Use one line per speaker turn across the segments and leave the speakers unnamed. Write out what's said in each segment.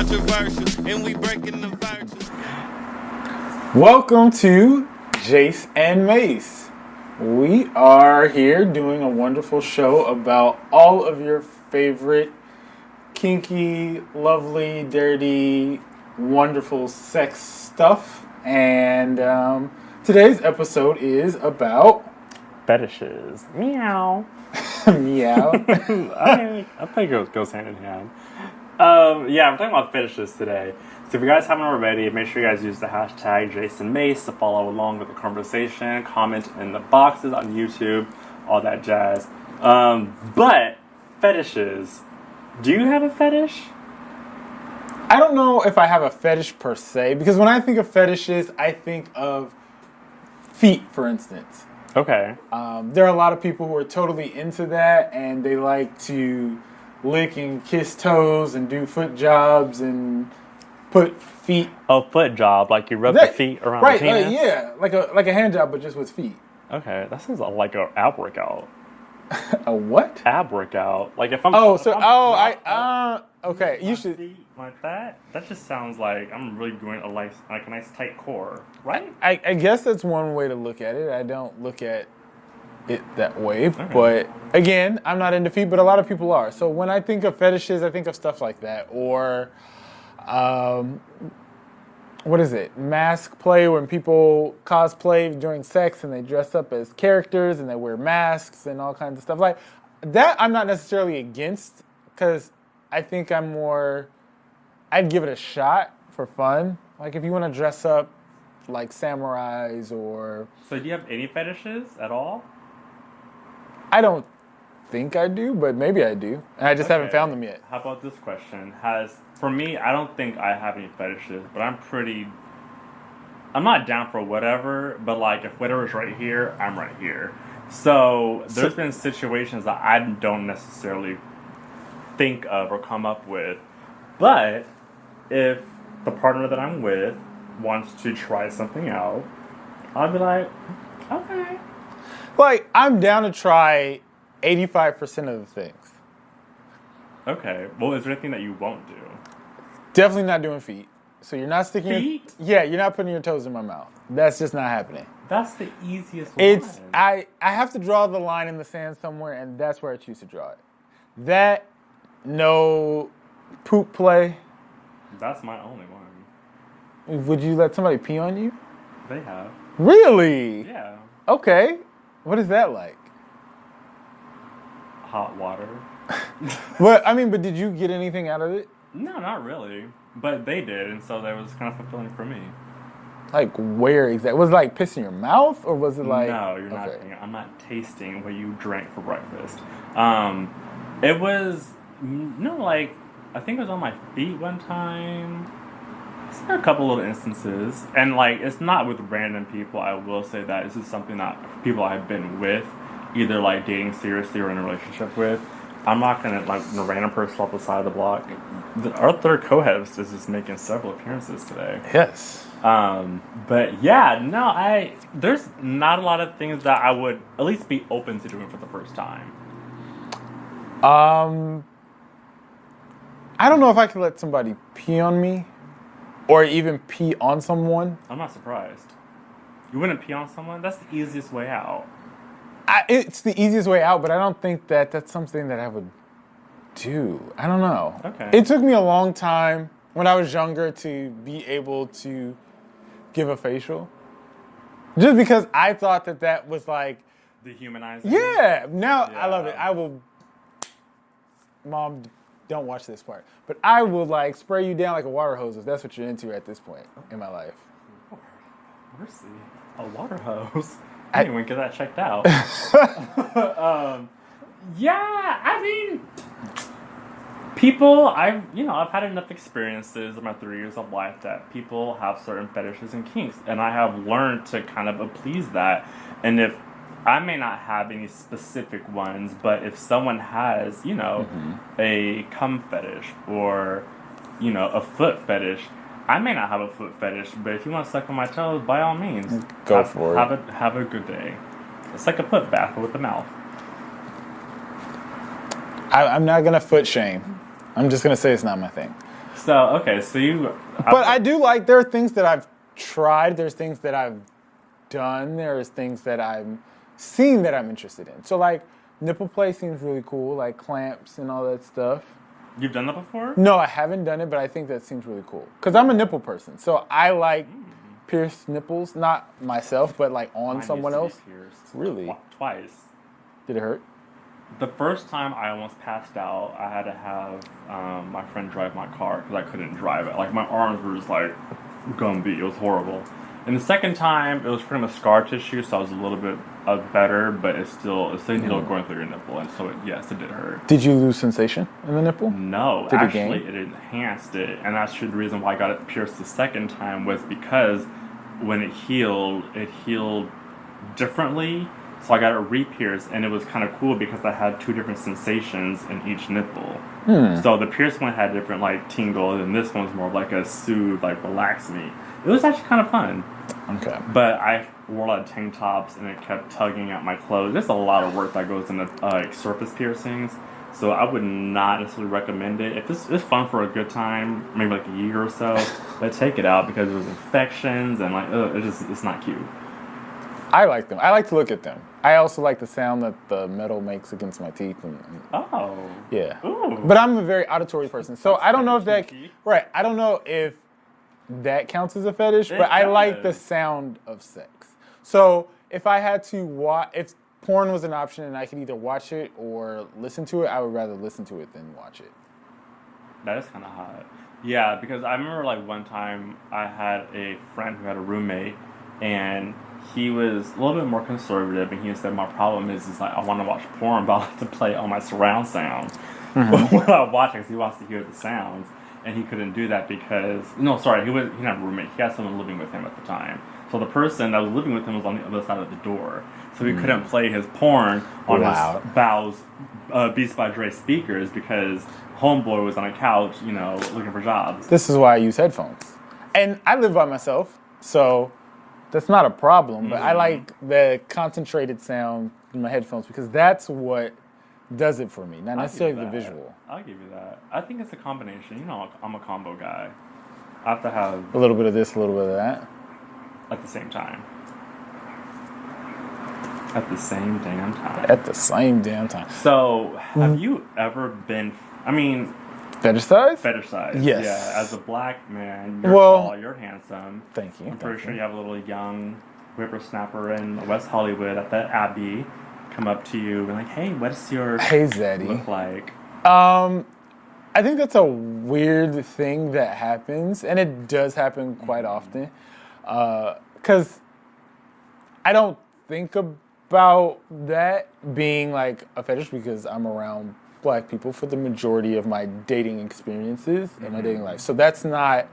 controversial, and we breaking the virtues.
Welcome to Jayce and Mase. We are here doing a wonderful show about all of your favorite kinky, lovely, dirty, wonderful sex stuff. And today's episode is about
fetishes. Meow.
meow.
I think it goes hand in hand. Yeah, I'm talking about fetishes today. So if you guys haven't already, make sure you guys use the hashtag Jayce and Mase to follow along with the conversation. Comment in the boxes on YouTube, all that jazz. But fetishes. Do you have a fetish?
I don't know if I have a fetish per se, because when I think of fetishes, I think of feet, for instance.
Okay.
There are a lot of people who are totally into that, and they like to lick and kiss toes and do foot jobs and put feet.
Oh, foot job, like you rub the feet around the penis?
Right, yeah, like a hand job, but just with feet.
Okay, that sounds like an ab workout.
A what?
Ab workout. Like if I'm.
Okay. You should.
Feet like that. That just sounds like I'm really doing a like a nice tight core, right?
I guess that's one way to look at it. I don't look at it that way, but again, I'm not into feet, but a lot of people are. So when I think of fetishes, I think of stuff like that, or what is it? Mask play, when people cosplay during sex and they dress up as characters and they wear masks and all kinds of stuff like that. I'm not necessarily against, because I think I'd give it a shot for fun. Like if you want to dress up like samurais or... So
do you have any fetishes at all?
I don't think I do, but maybe I do. And I just haven't found them yet.
How about this question? For me, I don't think I have any fetishes, but I'm not down for whatever, but like if whatever's right here, I'm right here. So there's been situations that I don't necessarily think of or come up with, but if the partner that I'm with wants to try something out, I'll be like, okay.
Like, I'm down to try 85% of the things.
Okay. Well, is there anything that you won't do?
Definitely not doing feet. So you're not sticking
feet?
You're not putting your toes in my mouth. That's just not happening.
That's the easiest one.
I have to draw the line in the sand somewhere, and that's where I choose to draw it. That, no poop play.
That's my only one.
Would you let somebody pee on you?
They have.
Really?
Yeah.
Okay. What is that like?
Hot water.
But did you get anything out of it?
No, not really. But they did, and so that was kind of fulfilling for me.
Like where exactly? Was it like piss in your mouth, or was it like...
No, you're not. I'm not tasting what you drank for breakfast. It was, I think it was on my feet one time. There are a couple little instances, and it's not with random people. I will say that this is something that people I've been with, either dating seriously or in a relationship with. I'm not gonna a random person off the side of the block. Our third co-host is just making several appearances today.
Yes.
But yeah, no, there's not a lot of things that I would at least be open to doing for the first time.
I don't know if I could let somebody pee on me. Or even pee on someone.
I'm not surprised. You wouldn't pee on someone? That's the easiest way out.
It's the easiest way out, but I don't think that's something that I would do. I don't know.
Okay.
It took me a long time when I was younger to be able to give a facial. Just because I thought that was like...
Dehumanizing?
Yeah. Now I love it. I will... Mom... Don't watch this part. But I will spray you down like a water hose if that's what you're into at this point in my life.
Mercy. A water hose? I didn't even get that checked out. People, I've had enough experiences in my 3 years of life that people have certain fetishes and kinks, and I have learned to kind of please that. And if I may not have any specific ones, but if someone has, a cum fetish or, a foot fetish, I may not have a foot fetish, but if you want to suck on my toes, by all means,
go for it.
Have a good day. It's like a foot bath with the mouth.
I'm not gonna foot shame. I'm just gonna say it's not my thing.
So, okay, so you...
But I do like, there are things that I've tried, there's things that I've done, there's things that I've seen that I'm interested in. So like, nipple play seems really cool, like clamps and all that stuff.
You've done that before?
No, I haven't done it, but I think that seems really cool. Because I'm a nipple person, so I like pierced nipples, not myself, but like on
Mine
someone
used
else.
to be pierced.
Really?
Twice.
Did it hurt?
The first time I almost passed out, I had to have my friend drive my car because I couldn't drive it. Like, my arms were just like Gumby. It was horrible. And the second time, it was pretty much scar tissue, so I was a little bit better, but it's still needle going through your nipple, and so yes, it did hurt.
Did you lose sensation in the nipple?
No,
Did
actually, it enhanced it, and that's the reason why I got it pierced the second time was because when it healed differently. So I got it re-pierced, and it was kind of cool because I had two different sensations in each nipple. So the pierced one had different like tingle, and this one's more like a soothe, like relax me. It was actually kind of fun.
Okay.
But I wore a lot of tank tops, and it kept tugging at my clothes. There's a lot of work that goes into like surface piercings, so I would not necessarily recommend it. If it's fun for a good time, maybe like a year or so, but take it out because there's infections and like it's not cute.
I like them. I like to look at them. I also like the sound that the metal makes against my teeth.
Oh.
Yeah.
Ooh.
But I'm a very auditory person, so I don't know if that...
kinky.
Right. I don't know if that counts as a fetish, but I like the sound of sex. So if I had to watch... If porn was an option and I could either watch it or listen to it, I would rather listen to it than watch it.
That is kind of hot. Yeah, because I remember like one time I had a friend who had a roommate, and he was a little bit more conservative, and he said, my problem is like, I want to watch porn, but I like to play on my surround sound when I watch it, because he wants to hear the sounds, and he couldn't do that because, he didn't have a roommate, he had someone living with him at the time. So the person that was living with him was on the other side of the door, so he couldn't play his porn on his Bow's Beats by Dre speakers because homeboy was on a couch, looking for jobs.
This is why I use headphones. And I live by myself, so... That's not a problem, but I like the concentrated sound in my headphones because that's what does it for me, not necessarily the visual.
I'll give you that. I think it's a combination. I'm a combo guy. I have to have...
A little bit of this, a little bit of that.
At the same time. At the same damn time.
At the same damn time.
So, have you ever been...
Fetishized?
Fetishized.
Yes.
Yeah, as a black man, you're tall, you're handsome.
Thank you.
I'm pretty sure you have a little young whippersnapper in West Hollywood at the Abbey come up to you and be like, hey, what's your
Zaddy
look like?
I think that's a weird thing that happens, and it does happen quite often. Because I don't think about that being like a fetish because I'm around Black people for the majority of my dating experiences and my dating life. So that's not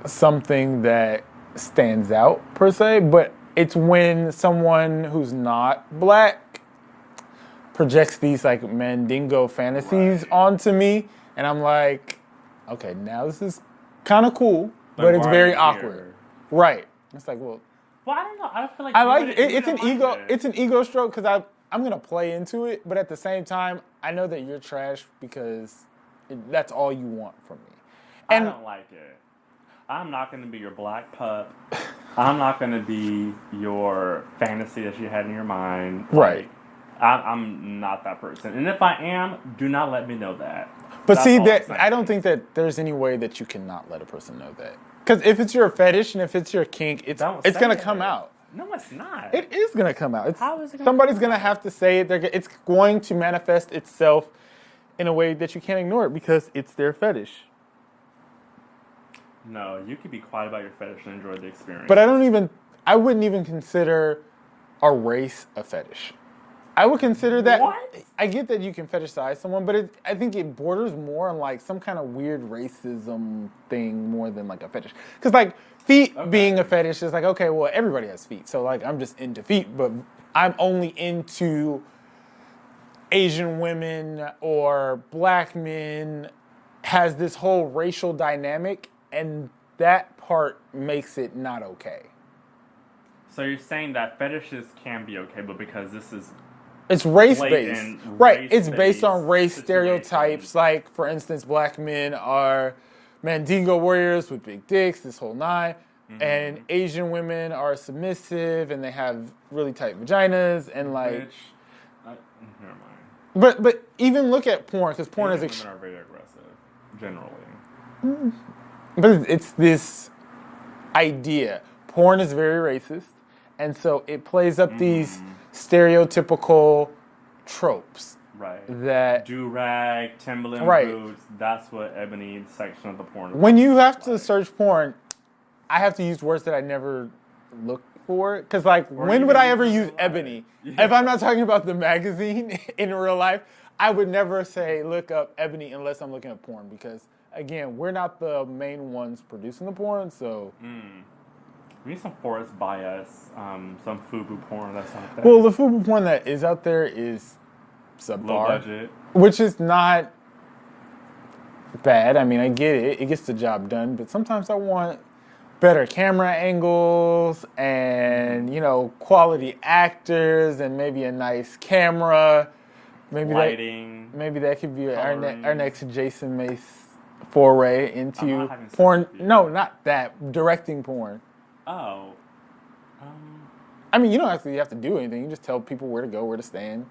something that stands out per se, but it's when someone who's not Black projects these like mandingo fantasies onto me, and I'm like, okay, now this is kind of cool, but it's very awkward. Right. It's like, well,
I don't know. I feel like
I like it. It's an ego. It's an ego stroke because I'm going to play into it, but at the same time, I know that you're trash because that's all you want from me. And
I don't like it. I'm not going to be your black pup. I'm not going to be your fantasy that you had in your mind.
Right.
I'm not that person. And if I am, do not let me know that.
But
That's
see,
all
I don't think that there's any way that you cannot let a person know that. Because if it's your fetish and if it's your kink, it's going to come out.
No, it's not.
It is going to come out.
How is it gonna
somebody's going to have to say it. It's going to manifest itself in a way that you can't ignore it because it's their fetish.
No, you could be quiet about your fetish and enjoy the experience.
But I wouldn't even consider a race a fetish. I would consider that.
What?
I get that you can fetishize someone, but I think it borders more on like some kind of weird racism thing more than like a fetish. Because like feet being a fetish is like, okay, well, everybody has feet. So like I'm just into feet, but I'm only into Asian women or Black men has this whole racial dynamic, and that part makes it not okay.
So you're saying that fetishes can be okay, but because this is
It's race based,
blatant
right? It's
race-based
based on race
situation.
stereotypes. Like, for instance, black men are Mandingo warriors with big dicks, this whole nine, and Asian women are submissive and they have really tight vaginas and like.
Which, never mind.
But even look at porn, because porn
Asian
is
women are very aggressive, generally.
but it's this idea. Porn is very racist, and so it plays up these stereotypical tropes.
Right.
That
do-rag, Timberland
Right.
boots, that's what Ebony section of the porn is.
when you have to search porn, I have to use words that I never look for. Because, like, when would I ever use ebony? If I'm not talking about the magazine in real life, I would never say look up ebony unless I'm looking at porn. Because, again, we're not the main ones producing the porn, so.
We need some forest bias, some FUBU porn that's out there.
Well, the FUBU porn that is out there is
low
subpar.
budget.
Which is not bad. I mean, I get it. It gets the job done. But sometimes I want better camera angles and, you know, quality actors and maybe a nice camera. Maybe
Lighting.
maybe that could be our
coloring.
next Jason Mase foray into
not having sex
porn.
with you.
No, not that. Directing porn.
Oh.
I mean, you don't actually have to do anything. You just tell people where to go, where to stand.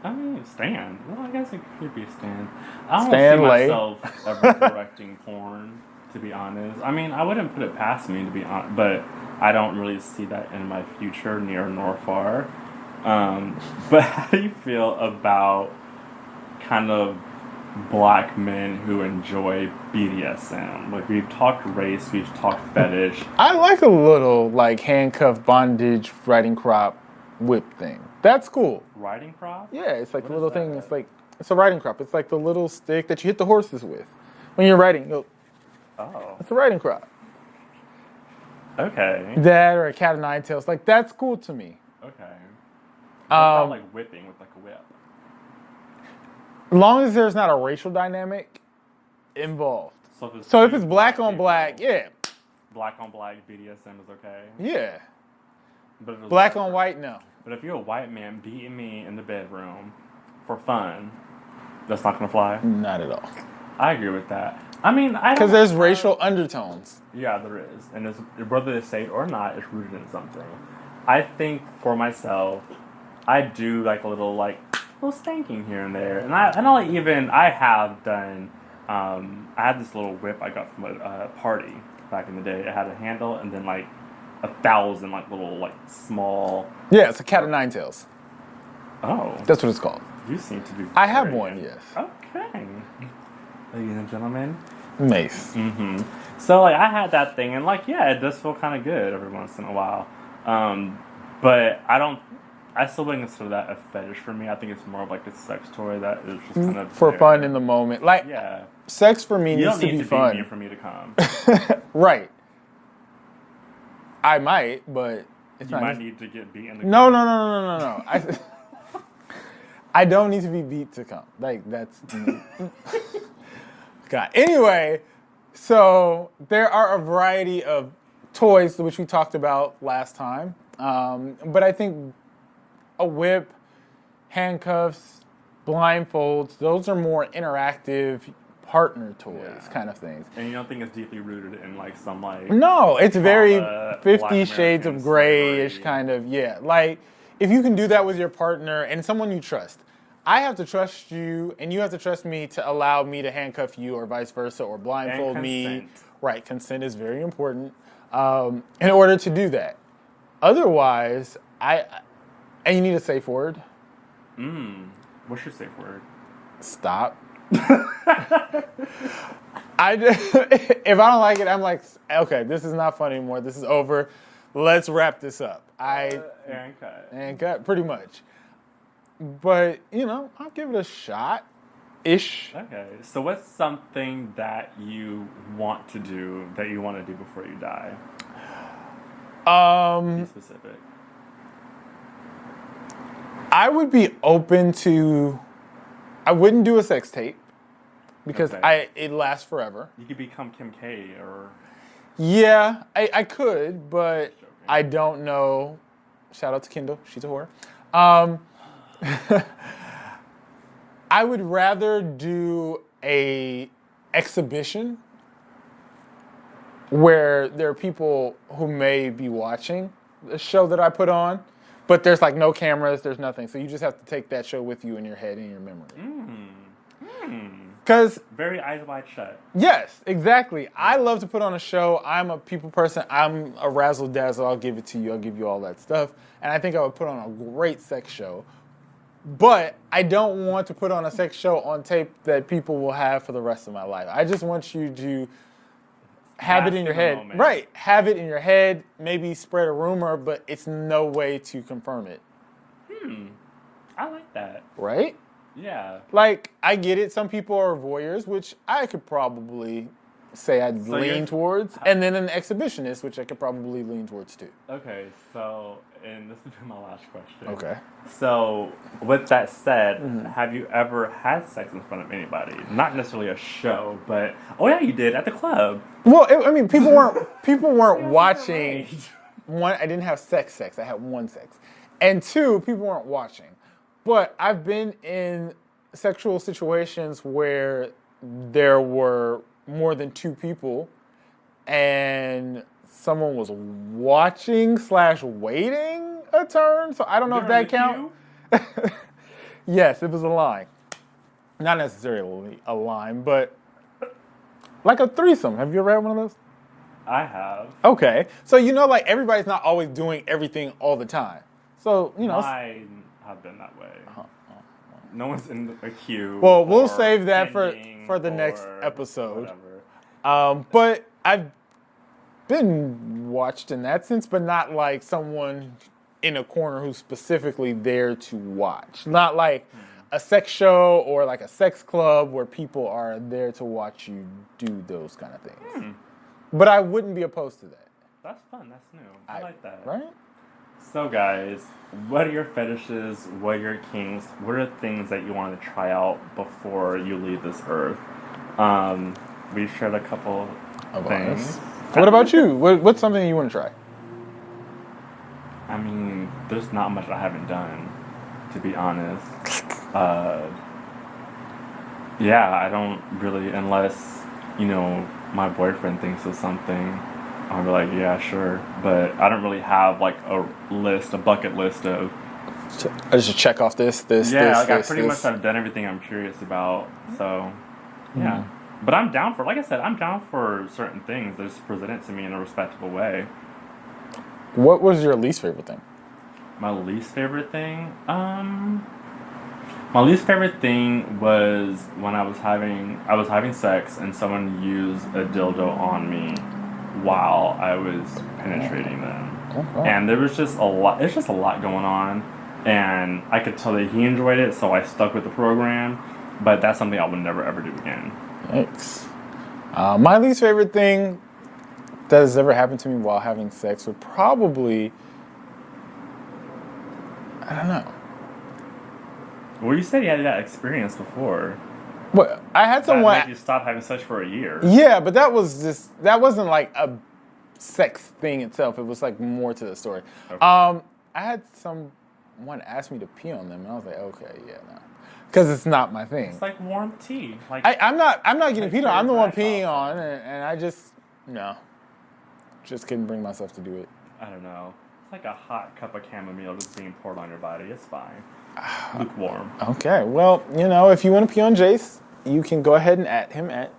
I mean, stand. Well, I guess it could be a stand. I don't
Stand
see
lay.
myself ever directing porn, to be honest. I mean, I wouldn't put it past me, to be honest, but I don't really see that in my future, near nor far. But how do you feel about kind of black men who enjoy BDSM? Like, we've talked race, we've talked fetish.
I like a little, like, handcuff, bondage, riding crop, whip thing. That's cool.
Riding crop?
Yeah, it's like
What
a little
is
thing.
that?
It's like, it's a riding crop. It's like the little stick that you hit the horses with. When you're riding, you go,
Oh,
it's a riding crop.
okay.
That or a cat of nine tails. Like, that's cool to me.
Okay. What about, like, whipping with, like, a whip?
As long as there's not a racial dynamic involved. So if it's black on black, yeah.
Black on black BDSM is okay.
Yeah.
But if it's
Black on white, no.
But if you're a white man beating me in the bedroom for fun, that's not gonna fly.
Not at all.
I agree with that. I mean, I don't.
Because there's racial undertones.
Yeah, there is, and it's, whether they say it or not, it's rooted in something. I think for myself, I do like a little spanking here and there, and I don't even. I have done. I had this little whip I got from a party back in the day. It had a handle and then like 1,000 like little like small.
Yeah, it's a cat of nine tails.
Oh,
That's what it's called.
you seem to be.
I have
very-
one, yes.
Okay, ladies and gentlemen.
Mace.
So like I had that thing, and like yeah, it does feel kind of good every once in a while. But I don't. I still wouldn't consider that a fetish for me. I think it's more of like a sex toy that is just kind of
For
there.
fun in the moment. Like,
Yeah,
sex for me
you
needs
don't
to
need
be
to
fun.
beat me for me to come.
Right. I might, but it's
You
not.
might need to get beaten.
No. I don't need to be beat to come. Like, that's. God. Anyway, so there are a variety of toys which we talked about last time. But I think a whip, handcuffs, blindfolds, those are more interactive partner toys kind of things.
And you don't think it's deeply rooted in like some like.
No, it's very
Black
50 Shades
American
of Grey-ish
slavery.
kind of, yeah. Like, if you can do that with your partner and someone you trust, I have to trust you and you have to trust me to allow me to handcuff you or vice versa or blindfold
And
me.
consent.
Right, consent is very important in order to do that. Otherwise, and you need a safe word.
What's your safe word?
Stop. If I don't like it, I'm like, okay, this is not fun anymore. This is over. Let's wrap this up.
And cut.
And cut, pretty much. But, you know, I'll give it a shot-ish.
Okay, so what's something that you want to do that you want to do before you die? Be specific.
I would be open to. I wouldn't do a sex tape because
Okay.
it lasts forever.
You could become Kim K or.
Yeah, I could, but
Joking.
I don't know. Shout out to Kendall, she's a whore. I would rather do a exhibition where there are people who may be watching the show that I put on, but there's like no cameras, there's nothing. So you just have to take that show with you in your head and your memory. Because
Very eyes wide shut.
yes, exactly. I love to put on a show. I'm a people person. I'm a razzle dazzle. I'll give it to you. I'll give you all that stuff. And I think I would put on a great sex show. But I don't want to put on a sex show on tape that people will have for the rest of my life. I just want you to have it in your head.
Moment.
Right. Have it in your head. Maybe spread a rumor, but it's no way to confirm it.
I like that.
Right?
Yeah.
Like, I get it. Some people are voyeurs, which I could probably say I'd lean towards. And then an exhibitionist, which I could probably lean towards too.
Okay, so, and this is my last question.
Okay.
So, with that said, have you ever had sex in front of anybody? Not necessarily a show, but oh yeah, you did at the club.
Well, I mean, people weren't watching. One, I didn't have sex. I had one sex, and two, people weren't watching. But I've been in sexual situations where there were more than two people, and someone was watching / waiting a turn. So I don't know if that counts. Yes, it was a line. Not necessarily a line, but like a threesome. Have you ever had one of those?
I have.
Okay. So you know, like, everybody's not always doing everything all the time. So, you know.
I have been that way. No one's in a queue.
Well, we'll
or
save that for the next
or
episode.
Whatever.
But I've been watched in that sense, but not like someone in a corner who's specifically there to watch. Not like a sex show or like a sex club where people are there to watch you do those kind of things. But I wouldn't be opposed to that.
That's fun. That's new. I like that.
Right?
So, guys, what are your fetishes? What are your kinks? What are things that you want to try out before you leave this earth? We shared a couple
Of
things.
ours. What about you? What's something you want to try?
I mean, there's not much I haven't done, to be honest. Yeah, I don't really, unless, you know, my boyfriend thinks of something, I'll be like, yeah, sure. But I don't really have like a bucket list of.
I just check off this.
Yeah, like
this,
I pretty
this.
much have done everything I'm curious about. So, yeah. But I'm down for, like I said, I'm down for certain things that just presented to me in a respectable way.
What was your least favorite thing?
My least favorite thing? My least favorite thing was when I was having sex and someone used a dildo on me while I was penetrating them.
Okay.
And there was just a lot, it's just a lot going on. And I could tell that he enjoyed it, so I stuck with the program. But that's something I would never ever do again.
Yikes. My least favorite thing that has ever happened to me while having sex would probably, I don't know.
Well, you said you had that experience before.
But I had
That
someone.
made you stop having sex for a year.
Yeah, but that wasn't like a sex thing itself. It was like more to the story.
Okay.
I had someone ask me to pee on them, and I was like, okay, yeah, no, because it's not my thing.
It's like warm tea. Like
I'm not getting peed on. I'm the one
Like
peeing
off.
on, and I just couldn't bring myself to do it.
I don't know. It's like a hot cup of chamomile just being poured on your body. It's fine. Lukewarm.
Okay, well, you know, if you want to pee on Jayce, you can go ahead and at him at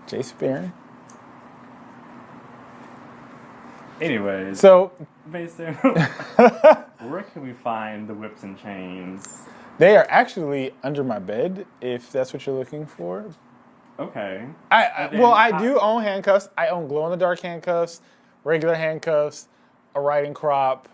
Jayce Barron.
Anyways,
So
Mason, where can we find the whips and chains?
they are actually under my bed, if that's what you're looking for.
Okay.
I do own handcuffs. I own glow-in-the-dark handcuffs, regular handcuffs, a riding crop.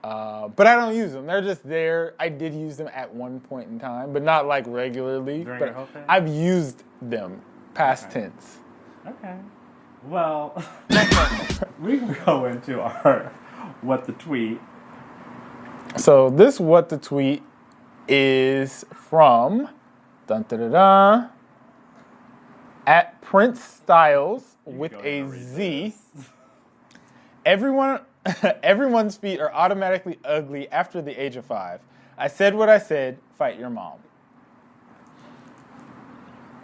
But I don't use them. They're just there. I did use them at one point in time, but not like regularly.
During
But
your whole thing?
I've used them, past tense.
Okay. Well, we can go into our what the tweet.
So this what the tweet is from dun, dun, dun, dun, at Prince Styles with
Go
a
ahead and read
Z.
this.
Everyone Everyone's feet are automatically ugly after the age of 5. I said what I said. Fight your mom.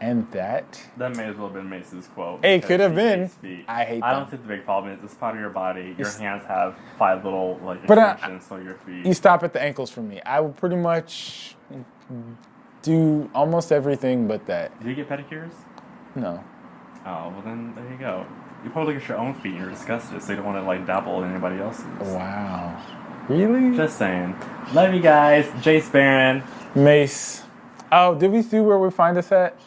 And that
may as well have been Mace's quote.
It could have been.
Feet.
I hate
I
them.
don't think the big problem is it's part of your body. Your hands have 5 little
But
extensions, so your feet.
You stop at the ankles for me. I would pretty much do almost everything but that.
Do you get pedicures?
No.
Oh, well then there you go. You probably look at your own feet and you're disgusted, so you don't want to like dabble in anybody else's.
Wow. Really?
Just saying. Love you guys. Jayce Barron.
Mase. Oh, did we see where we find us at?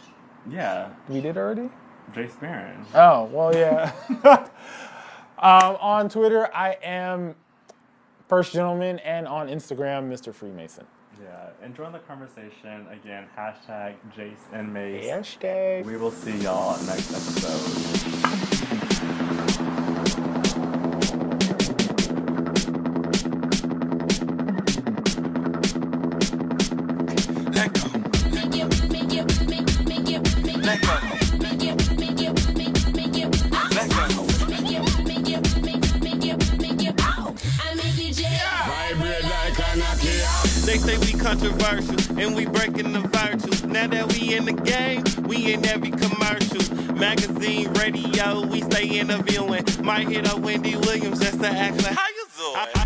Yeah.
We did already?
Jayce Barron.
Oh, well, yeah. On Twitter, I am First Gentleman, and on Instagram, Mr. Freemason.
Yeah. And join the conversation. Again, hashtag Jayce and Mase.
Hashtag.
We will see y'all next episode.
Let go. Let go. Let go. Vibrate like an Amiya. They say we controversial and we breaking the virtues. Now that we in the game, we in every commercial. Magazine, radio, we stay interviewing. Might hit a Wendy Williams just to ask like, how you doing?